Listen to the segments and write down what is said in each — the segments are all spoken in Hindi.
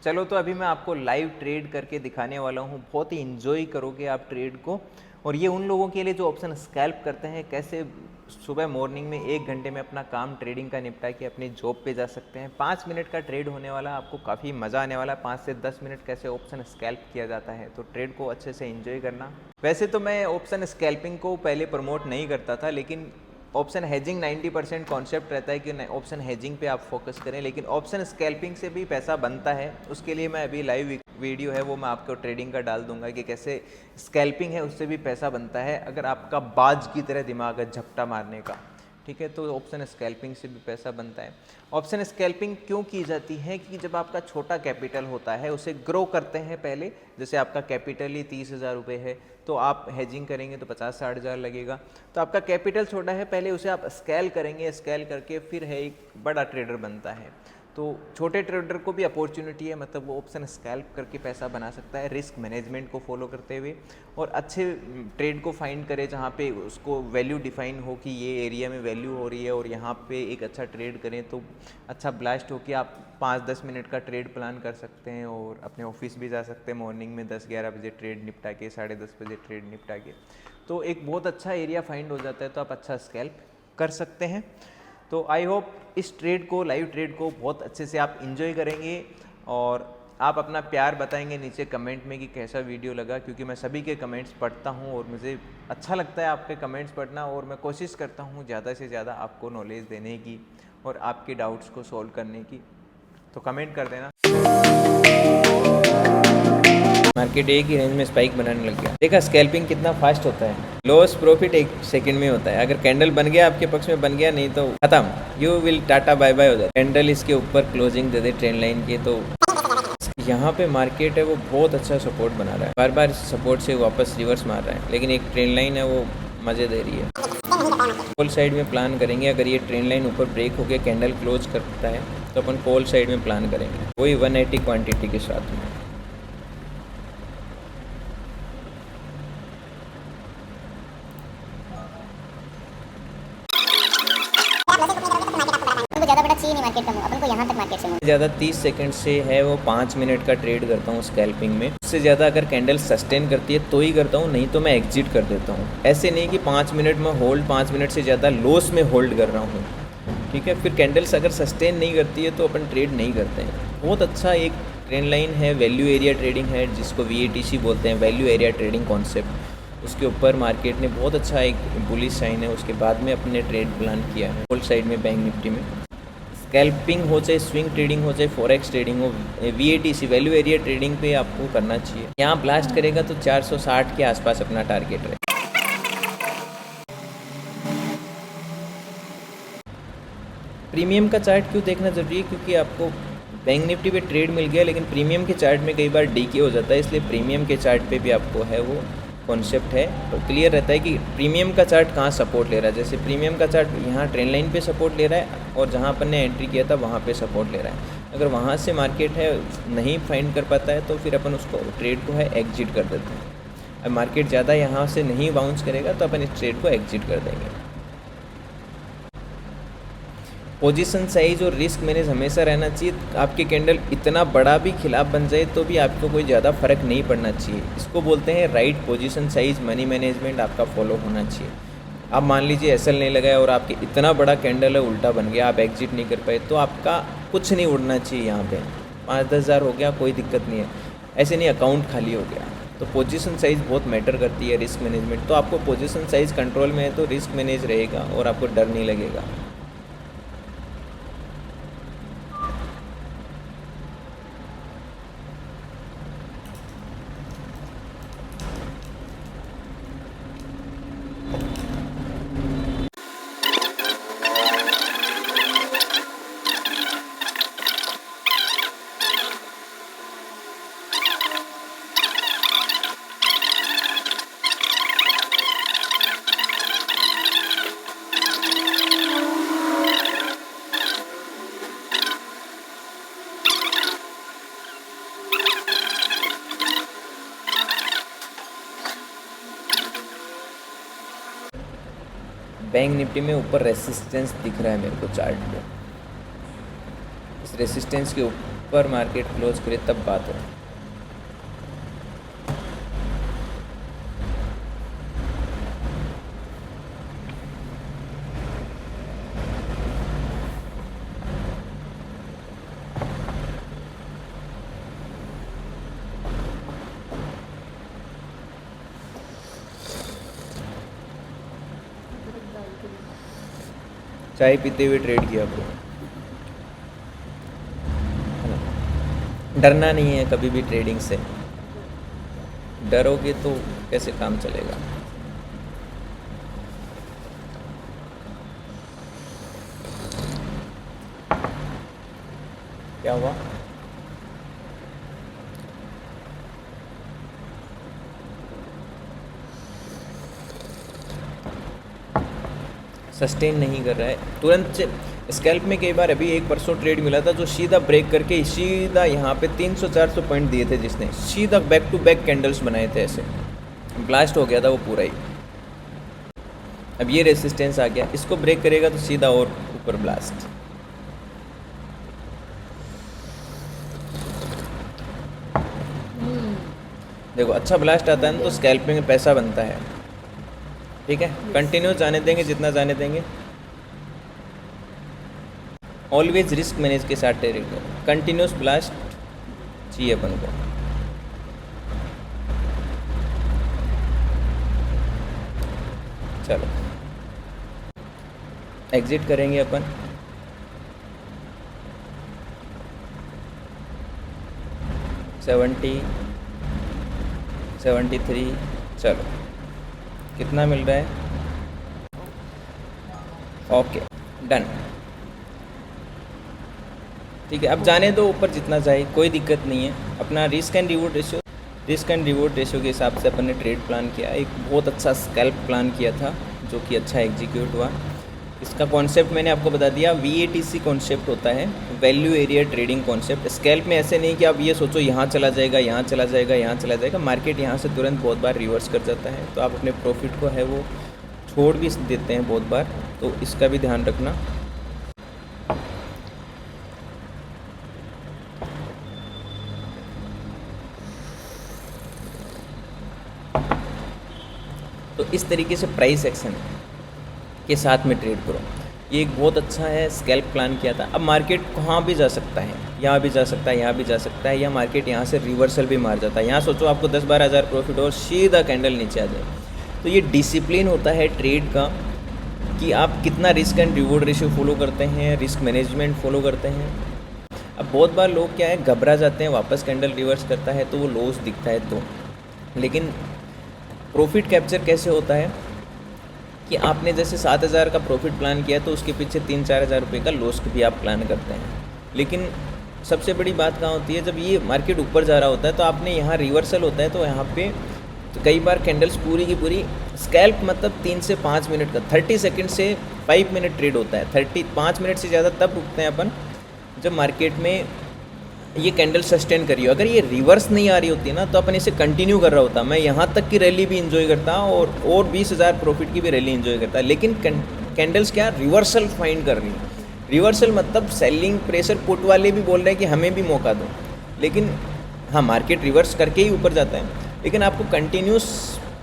चलो तो अभी मैं आपको लाइव ट्रेड करके दिखाने वाला हूँ। बहुत ही इन्जॉय करोगे आप ट्रेड को। और ये उन लोगों के लिए जो ऑप्शन स्कैल्प करते हैं, कैसे सुबह मॉर्निंग में 1 घंटे में अपना काम ट्रेडिंग का निपटा के अपनी जॉब पे जा सकते हैं। 5 मिनट का ट्रेड होने वाला, आपको काफ़ी मज़ा आने वाला है। 5 से 10 मिनट कैसे ऑप्शन स्कैल्प किया जाता है, तो ट्रेड को अच्छे से इन्जॉय करना। वैसे तो मैं ऑप्शन स्कैल्पिंग को पहले प्रमोट नहीं करता था, लेकिन ऑप्शन हेजिंग 90% कॉन्सेप्ट रहता है कि ऑप्शन हेजिंग पे आप फोकस करें, लेकिन ऑप्शन स्कैल्पिंग से भी पैसा बनता है। उसके लिए मैं अभी लाइव वीडियो है वो मैं आपको ट्रेडिंग का डाल दूंगा कि कैसे स्कैल्पिंग है उससे भी पैसा बनता है, अगर आपका बाज की तरह दिमाग है झपटा मारने का। ठीक है, तो ऑप्शन स्कैल्पिंग से भी पैसा बनता है। ऑप्शन स्कैल्पिंग क्यों की जाती है कि जब आपका छोटा कैपिटल होता है उसे ग्रो करते हैं पहले। जैसे आपका कैपिटल ही 30,000 रुपये है, तो आप हेजिंग करेंगे तो 50-60 हज़ार लगेगा। तो आपका कैपिटल छोटा है, पहले उसे आप स्केल करेंगे, स्केल करके फिर है एक बड़ा ट्रेडर बनता है। तो छोटे ट्रेडर को भी अपॉर्चुनिटी है, मतलब वो ऑप्शन स्कैल्प करके पैसा बना सकता है रिस्क मैनेजमेंट को फॉलो करते हुए, और अच्छे ट्रेड को फाइंड करे जहाँ पे उसको वैल्यू डिफाइन हो कि ये एरिया में वैल्यू हो रही है, और यहाँ पे एक अच्छा ट्रेड करें तो अच्छा ब्लास्ट हो कि आप 5-10 मिनट का ट्रेड प्लान कर सकते हैं और अपने ऑफिस भी जा सकते हैं मॉर्निंग में 10-11 बजे ट्रेड निपटा के, 10:30 बजे ट्रेड निपटा के। तो एक बहुत अच्छा एरिया फाइंड हो जाता है, तो आप अच्छा स्कैल्प कर सकते हैं। तो आई होप इस ट्रेड को, लाइव ट्रेड को बहुत अच्छे से आप इन्जॉय करेंगे, और आप अपना प्यार बताएंगे नीचे कमेंट में कि कैसा वीडियो लगा, क्योंकि मैं सभी के कमेंट्स पढ़ता हूँ और मुझे अच्छा लगता है आपके कमेंट्स पढ़ना, और मैं कोशिश करता हूँ ज़्यादा से ज़्यादा आपको नॉलेज देने की और आपके डाउट्स को सॉल्व करने की। तो कमेंट कर देना। मार्केट एक ही रेंज में स्पाइक बनाने लग गया। देखा स्कैल्पिंग कितना फास्ट होता है, लॉस प्रॉफिट 1 सेकंड में होता है। अगर कैंडल बन गया आपके पक्ष में बन गया, नहीं तो खत्म, you will tata bye bye हो जाए। कैंडल इसके ऊपर क्लोजिंग दे दे ट्रेंड लाइन के, तो यहाँ पे मार्केट है वो बहुत अच्छा सपोर्ट बना रहा है, बार बार सपोर्ट से वापस रिवर्स मार रहा है, लेकिन एक ट्रेंड लाइन है वो मज़े दे रही है। कॉल साइड में प्लान करेंगे, अगर ये ट्रेंड लाइन ऊपर ब्रेक होकर कैंडल क्लोज करता है तो अपन कॉल साइड में प्लान करेंगे, वही 180 क्वांटिटी के साथ में। ज़्यादा 30 सेकंड से है वो 5 मिनट का ट्रेड करता हूँ स्कैल्पिंग में। उससे ज़्यादा अगर कैंडल सस्टेन करती है तो ही करता हूँ, नहीं तो मैं एग्जिट कर देता हूँ। ऐसे नहीं कि 5 मिनट में होल्ड, 5 मिनट से ज़्यादा लॉस में होल्ड कर रहा हूँ। ठीक है, फिर कैंडल्स अगर सस्टेन नहीं करती है तो अपन ट्रेड नहीं करते हैं। बहुत अच्छा एक ट्रेंड लाइन है, वैल्यू एरिया ट्रेडिंग है, जिसको VATC बोलते हैं, वैल्यू एरिया ट्रेडिंग कॉन्सेप्ट। उसके ऊपर मार्केट ने बहुत अच्छा एक बुलिश साइन है, उसके बाद में अपने ट्रेड प्लान किया है होल्ड साइड में बैंक निफ्टी में। स्कैल्पिंग हो चाहे स्विंग ट्रेडिंग हो चाहे फॉरेक्स ट्रेडिंग हो, VATC वैल्यू एरिया ट्रेडिंग पे आपको करना चाहिए। यहाँ ब्लास्ट करेगा तो 460 के आसपास अपना टारगेट रहे। प्रीमियम का चार्ट क्यों देखना ज़रूरी है, क्योंकि आपको बैंक निफ्टी पे ट्रेड मिल गया, लेकिन प्रीमियम के चार्ट में कई बार डीके हो जाता है, इसलिए प्रीमियम के चार्ट पे भी आपको है वो कॉन्सेप्ट है और क्लियर रहता है कि प्रीमियम का चार्ट कहाँ सपोर्ट ले रहा है। जैसे प्रीमियम का चार्ट यहाँ ट्रेंड लाइन पे सपोर्ट ले रहा है, और जहाँ अपन ने एंट्री किया था वहाँ पे सपोर्ट ले रहा है। अगर वहाँ से मार्केट है नहीं फाइंड कर पाता है तो फिर अपन उसको ट्रेड को है एग्जिट कर देते हैं। अब मार्केट ज़्यादा यहाँ से नहीं बाउंस करेगा तो अपन इस ट्रेड को एग्जिट कर देंगे। पोजीशन साइज और रिस्क मैनेज हमेशा रहना चाहिए। आपके कैंडल इतना बड़ा भी खिलाफ बन जाए तो भी आपको कोई ज़्यादा फर्क नहीं पड़ना चाहिए। इसको बोलते हैं right position size money management, आपका फॉलो होना चाहिए। आप मान लीजिए SL नहीं लगाया और आपके इतना बड़ा कैंडल है उल्टा बन गया, आप एग्जिट नहीं कर पाए, तो आपका कुछ नहीं उड़ना चाहिए। यहाँ पे 5-10 हज़ार हो गया कोई दिक्कत नहीं है, ऐसे नहीं अकाउंट खाली हो गया। तो पोजीशन साइज़ बहुत मैटर करती है, रिस्क मैनेजमेंट। तो आपको पोजीशन साइज़ कंट्रोल में है तो रिस्क मैनेज रहेगा और आपको डर नहीं लगेगा। बैंक निफ्टी में ऊपर रेसिस्टेंस दिख रहा है मेरे को चार्ट पे। इस रेसिस्टेंस के पर मार्केट क्लोज करे तब बात हो। चाय पीते हुए ट्रेड किया ब्रो, डरना नहीं है कभी भी ट्रेडिंग से, डरोगे तो कैसे काम चलेगा। क्या हुआ? सस्टेन नहीं कर रहा है तुरंत से। स्कैल्प में कई बार अभी एक परसों ट्रेड मिला था जो सीधा ब्रेक करके सीधा यहाँ पे 300-400 पॉइंट दिए थे, जिसने सीधा बैक टू बैक कैंडल्स बनाए थे, ऐसे ब्लास्ट हो गया था वो पूरा ही। अब ये रेसिस्टेंस आ गया, इसको ब्रेक करेगा तो सीधा और ऊपर ब्लास्ट। देखो अच्छा ब्लास्ट आता है ना तो स्कैल्पिंग में पैसा बनता है, ठीक है। कंटिन्यू जाने देंगे जितना जाने देंगे, ऑलवेज रिस्क मैनेज के साथ ट्रेडिंग करो। कंटिन्यूस ब्लास्ट चाहिए अपन को। चलो एग्जिट करेंगे अपन। सेवेंटी 73, चलो कितना मिल रहा है? ओके डन, ठीक है। अब जाने दो ऊपर जितना जाए, कोई दिक्कत नहीं है। अपना रिस्क एंड रिवॉर्ड रेशियो के हिसाब से अपन ने ट्रेड प्लान किया। एक बहुत अच्छा स्कैल्प प्लान किया था जो कि अच्छा एग्जीक्यूट हुआ। इसका कॉन्सेप्ट मैंने आपको बता दिया, VATC कॉन्सेप्ट होता है, value area trading concept. Scalp में ऐसे नहीं कि आप ये सोचो यहाँ चला जाएगा, यहाँ चला जाएगा, यहाँ चला जाएगा। मार्केट यहाँ से तुरंत बहुत बार रिवर्स कर जाता है, तो आप अपने प्रॉफिट को है वो छोड़ भी देते हैं बहुत बार, तो इसका भी ध्यान रखना। तो इस तरीके से प्राइस एक्शन के साथ में ट्रेड करो। ये एक बहुत अच्छा है स्कैल्प प्लान किया था। अब मार्केट कहाँ भी जा सकता है, यहाँ भी जा सकता है, यहाँ भी जा सकता है, या मार्केट यहाँ से रिवर्सल भी मार जाता है। यहाँ सोचो आपको 10-12 हज़ार प्रॉफिट और सीधा कैंडल नीचे आ जाए। तो ये डिसिप्लिन होता है ट्रेड का कि आप कितना risk and reward ratio follow करते हैं, रिस्क मैनेजमेंट फॉलो करते हैं। अब बहुत बार लोग क्या है घबरा जाते हैं, वापस कैंडल रिवर्स करता है तो वो लॉस दिखता है तो, लेकिन प्रॉफिट कैप्चर कैसे होता है कि आपने जैसे 7,000 का प्रॉफिट प्लान किया तो उसके पीछे 3-4 हज़ार रुपये का लॉस भी आप प्लान करते हैं। लेकिन सबसे बड़ी बात कहाँ होती है, जब ये मार्केट ऊपर जा रहा होता है तो आपने यहाँ रिवर्सल होता है, तो यहाँ पे तो कई बार कैंडल्स पूरी की पूरी स्कैल्प मतलब 3 से 5 मिनट का, 30 सेकंड से 5 मिनट ट्रेड होता है। 5 मिनट से ज़्यादा तब रुकते हैं अपन जब मार्केट में ये कैंडल सस्टेन करी हो। अगर ये रिवर्स नहीं आ रही होती ना तो अपन इसे कंटिन्यू कर रहा होता, मैं यहाँ तक की रैली भी इन्जॉय करता और 20,000 प्रॉफिट की भी रैली इन्जॉय करता। लेकिन कैंडल्स क्या रिवर्सल फाइंड कर रही है। रिवर्सल मतलब सेलिंग प्रेशर पुट वाले भी बोल रहे हैं कि हमें भी मौका दो, लेकिन हाँ मार्केट रिवर्स करके ही ऊपर जाता है। लेकिन आपको कंटिन्यूस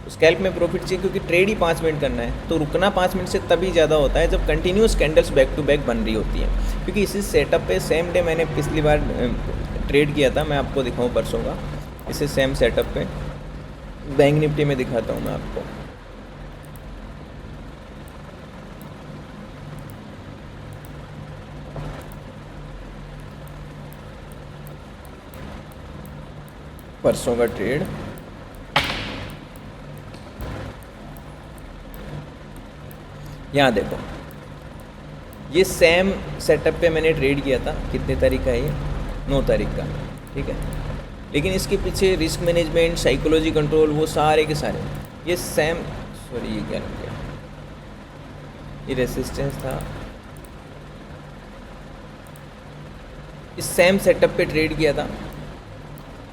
स्कैल्प में प्रॉफिट चाहिए क्योंकि ट्रेड ही 5 मिनट करना है, तो रुकना 5 मिनट से तभी ज़्यादा होता है जब continuous candles back to back बन रही होती है। क्योंकि इसी सेटअप पे सेम डे मैंने पिछली बार ट्रेड किया था, मैं आपको दिखाऊं परसों का, इसे सेम सेटअप पे बैंक निफ्टी में दिखाता हूँ मैं आपको। परसों का ट्रेड यहाँ देखो, ये सेम सेटअप पे मैंने ट्रेड किया था। कितने तारीख का है ये? 9 तारीख का, ठीक है। लेकिन इसके पीछे रिस्क मैनेजमेंट, साइकोलॉजी कंट्रोल, वो सारे के सारे ये सेम, सॉरी ये क्या लग गया, ये रेसिस्टेंस था। इस सेम सेटअप पे ट्रेड किया था,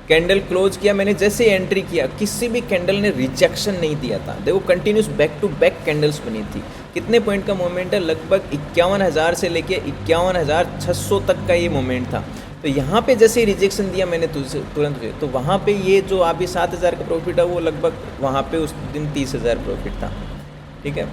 कैंडल क्लोज किया, मैंने जैसे एंट्री किया किसी भी कैंडल ने रिजेक्शन नहीं दिया था। देखो continuous back to back candles बनी थी। कितने पॉइंट का मोमेंट है? लगभग 51,000 से लेके 51,600 तक का ये मोमेंट था। तो यहाँ पे जैसे रिजेक्शन दिया मैंने तुरंत, तो वहाँ पे ये जो अभी 7,000 का प्रॉफिट है वो लगभग वहाँ पे उस दिन 30,000 प्रॉफिट था। ठीक है,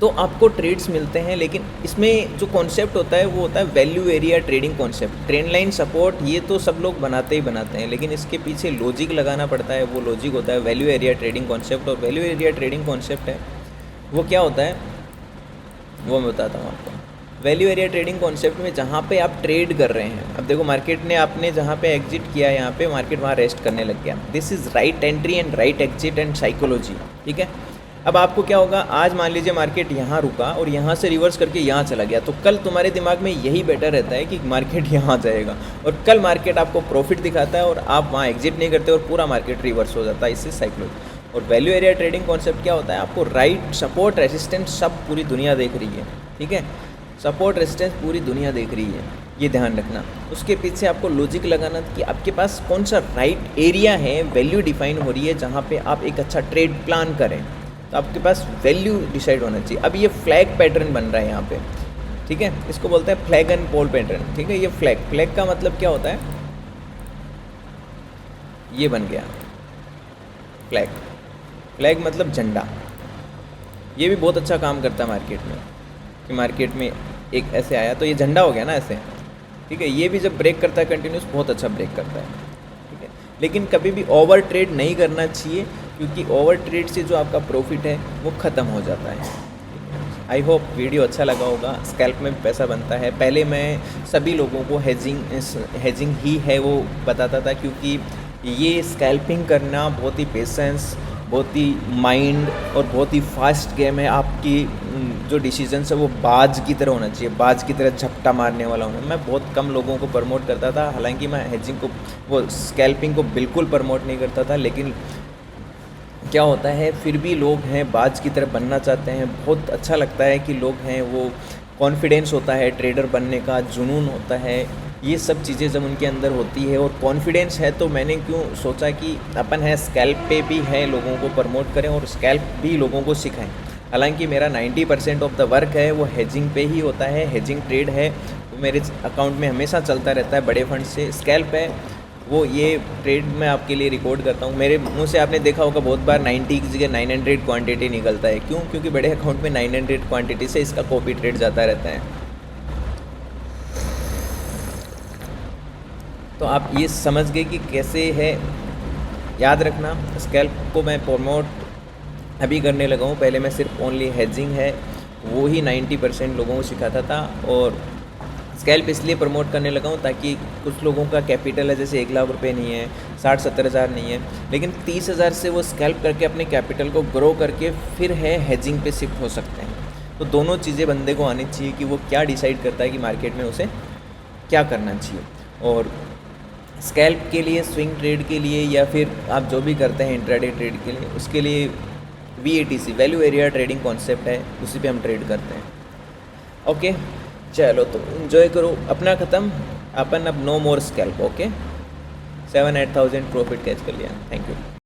तो आपको ट्रेड्स मिलते हैं, लेकिन इसमें जो कॉन्सेप्ट होता है वो होता है value area trading concept. Trend line support ये तो सब लोग बनाते ही बनाते हैं, लेकिन इसके पीछे लॉजिक लगाना पड़ता है। वो लॉजिक होता है वैल्यू एरिया ट्रेडिंग कॉन्सेप्ट। और वैल्यू एरिया ट्रेडिंग कॉन्सेप्ट है वो क्या होता है वो मैं बताता हूँ आपको। वैल्यू एरिया ट्रेडिंग कॉन्सेप्ट में जहाँ पे आप ट्रेड कर रहे हैं, अब देखो मार्केट ने आपने जहाँ पे एग्जिट किया, यहाँ पे मार्केट वहाँ रेस्ट करने लग गया। This is right entry and right exit and psychology. ठीक है, अब आपको क्या होगा, आज मान लीजिए मार्केट यहाँ रुका और यहाँ से रिवर्स करके यहाँ चला गया, तो कल तुम्हारे दिमाग में यही बेटर रहता है कि मार्केट यहाँ जाएगा, और कल मार्केट आपको प्रॉफिट दिखाता है और आप वहाँ एग्जिट नहीं करते और पूरा मार्केट रिवर्स हो जाता है। इससे साइकोलॉजी। और वैल्यू एरिया ट्रेडिंग कॉन्सेप्ट क्या होता है, आपको राइट सपोर्ट रेजिस्टेंस सब पूरी दुनिया देख रही है। ठीक है, सपोर्ट रेजिस्टेंस पूरी दुनिया देख रही है, ये ध्यान रखना। उसके पीछे आपको लॉजिक लगाना कि आपके पास कौन सा राइट एरिया है, वैल्यू डिफाइन हो रही है जहाँ पे आप एक अच्छा ट्रेड प्लान करें, तो आपके पास वैल्यू डिसाइड होना चाहिए। अब ये फ्लैग पैटर्न बन रहा है यहाँ पे। ठीक है, इसको बोलते हैं फ्लैग एंड पोल पैटर्न। ठीक है, ये फ्लैग का मतलब क्या होता है, ये बन गया फ्लैग मतलब झंडा। ये भी बहुत अच्छा काम करता है मार्केट में, कि मार्केट में एक ऐसे आया तो ये झंडा हो गया ना ऐसे। ठीक है, ये भी जब ब्रेक करता है कंटिन्यूस, बहुत अच्छा ब्रेक करता है। ठीक है, लेकिन कभी भी ओवर ट्रेड नहीं करना चाहिए, क्योंकि ओवर ट्रेड से जो आपका प्रॉफिट है वो ख़त्म हो जाता है। आई होप वीडियो अच्छा लगा होगा। स्कैल्प में पैसा बनता है। पहले मैं सभी लोगों को हेजिंग ही है वो बताता था, क्योंकि ये स्कैल्पिंग करना बहुत ही पेशेंस, बहुत ही माइंड और बहुत ही फास्ट गेम है। आपकी जो डिसीजंस है वो बाज की तरह होना चाहिए, बाज की तरह झपटा मारने वाला होना। मैं बहुत कम लोगों को प्रमोट करता था, हालांकि मैं हेजिंग को, वो स्कैल्पिंग को बिल्कुल प्रमोट नहीं करता था, लेकिन क्या होता है फिर भी लोग हैं बाज की तरह बनना चाहते हैं। बहुत अच्छा लगता है कि लोग हैं, वो कॉन्फिडेंस होता है, ट्रेडर बनने का जुनून होता है, ये सब चीज़ें जब उनके अंदर होती है और कॉन्फिडेंस है, तो मैंने क्यों सोचा कि अपन है स्कैल्प पे भी है, लोगों को प्रमोट करें और स्कैल्प भी लोगों को सिखाएं। हालांकि मेरा 90% ऑफ द वर्क है वो हेजिंग पे ही होता है, हेजिंग ट्रेड है वो मेरे अकाउंट में हमेशा चलता रहता है बड़े फंड से। स्कैल्प है वो ये ट्रेड मैं आपके लिए रिकॉर्ड करता हूँ। मेरे मुंह से आपने देखा होगा बहुत बार 90 की जगह 900 क्वांटिटी निकलता है। क्यों? क्योंकि बड़े अकाउंट में 900 क्वांटिटी से इसका कॉपी ट्रेड जाता रहता है। तो आप ये समझ गए कि कैसे है, याद रखना। स्कैल्प को मैं प्रमोट अभी करने लगा हूँ, पहले मैं सिर्फ ओनली हेजिंग है वो ही 90% लोगों को सिखाता था, और स्कैल्प इसलिए प्रमोट करने लगा हूँ ताकि कुछ लोगों का कैपिटल है जैसे 1 लाख रुपए नहीं है, 60-70 हज़ार नहीं है, लेकिन 30 हज़ार से वो स्कैल्प करके अपने कैपिटल को ग्रो करके फिर है हेजिंग पे शिफ्ट हो सकते हैं। तो दोनों चीज़ें बंदे को आनी चाहिए कि वो क्या डिसाइड करता है कि मार्केट में उसे क्या करना चाहिए। और स्कैल्प के लिए, स्विंग ट्रेड के लिए, या फिर आप जो भी करते हैं इंट्राडे ट्रेड के लिए, उसके लिए VATC value area trading concept है, उसी पे हम ट्रेड करते हैं। ओके, चलो तो एंजॉय करो। अपना ख़त्म, अपन अब no more scalp. Okay, 7-8 thousand profit catch कर लिया। Thank you.